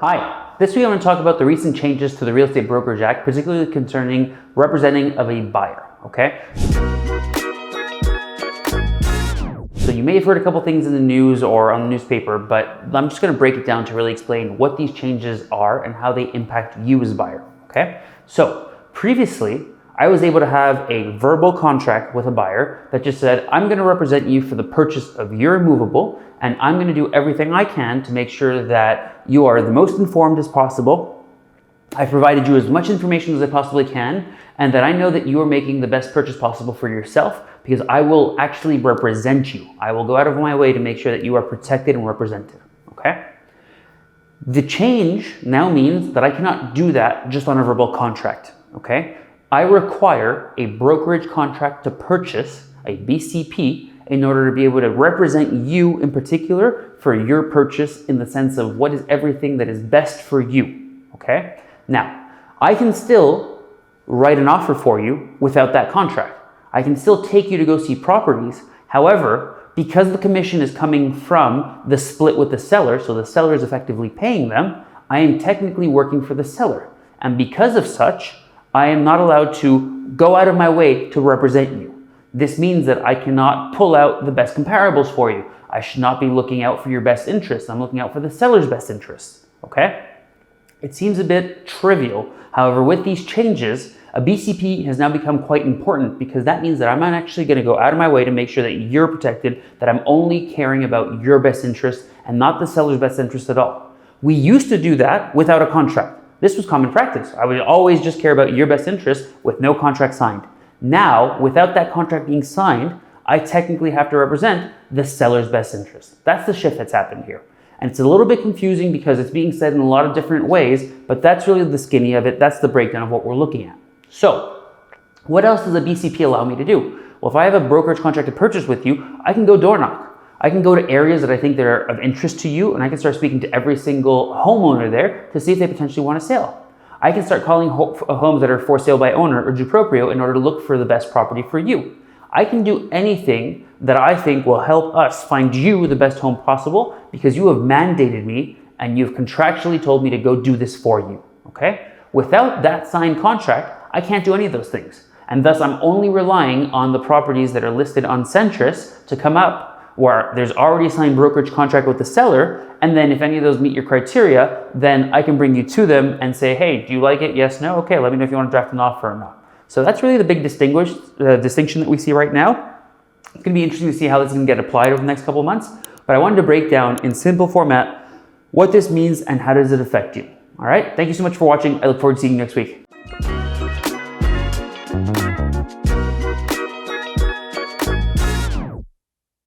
Hi, this week I'm going to talk about the recent changes to the Real Estate Brokerage Act, particularly concerning representing of a buyer, okay? So you may have heard a couple things in the news or on the newspaper, but I'm just going to break it down to really explain what these changes are and how they impact you as a buyer, okay? So previously, I was able to have a verbal contract with a buyer that just said, I'm going to represent you for the purchase of your movable, and I'm going to do everything I can to make sure that you are the most informed as possible. I've provided you as much information as I possibly can, and that I know that you are making the best purchase possible for yourself because I will actually represent you. I will go out of my way to make sure that you are protected and represented, okay? The change now means that I cannot do that just on a verbal contract, okay? I require a brokerage contract to purchase, a BCP, in order to be able to represent you in particular for your purchase in the sense of what is everything that is best for you, okay? Now, I can still write an offer for you without that contract. I can still take you to go see properties. However, because the commission is coming from the split with the seller, so the seller is effectively paying them, I am technically working for the seller. And because of such, I am not allowed to go out of my way to represent you. This means that I cannot pull out the best comparables for you. I should not be looking out for your best interests. I'm looking out for the seller's best interests, okay? It seems a bit trivial. However, with these changes, a BCP has now become quite important because that means that I'm not actually going to go out of my way to make sure that you're protected, that I'm only caring about your best interest and not the seller's best interest at all. We used to do that without a contract. This was common practice. I would always just care about your best interest with no contract signed. Now, without that contract being signed, I technically have to represent the seller's best interest. That's the shift that's happened here. And it's a little bit confusing because it's being said in a lot of different ways, but that's really the skinny of it. That's the breakdown of what we're looking at. So, what else does a BCP allow me to do? Well, if I have a brokerage contract to purchase with you, I can go door knock. I can go to areas that I think that are of interest to you, and I can start speaking to every single homeowner there to see if they potentially want to sell. I can start calling homes that are for sale by owner or Duproprio in order to look for the best property for you. I can do anything that I think will help us find you the best home possible because you have mandated me and you've contractually told me to go do this for you, okay? Without that signed contract, I can't do any of those things. And thus, I'm only relying on the properties that are listed on Centris to come up where there's already a signed brokerage contract with the seller, and then if any of those meet your criteria, then I can bring you to them and say, hey, do you like it? Yes, no? Okay, let me know if you want to draft an offer or not. So that's really the big distinction that we see right now. It's going to be interesting to see how this is going to get applied over the next couple of months, but I wanted to break down in simple format what this means and how does it affect you. All right, thank you so much for watching. I look forward to seeing you next week.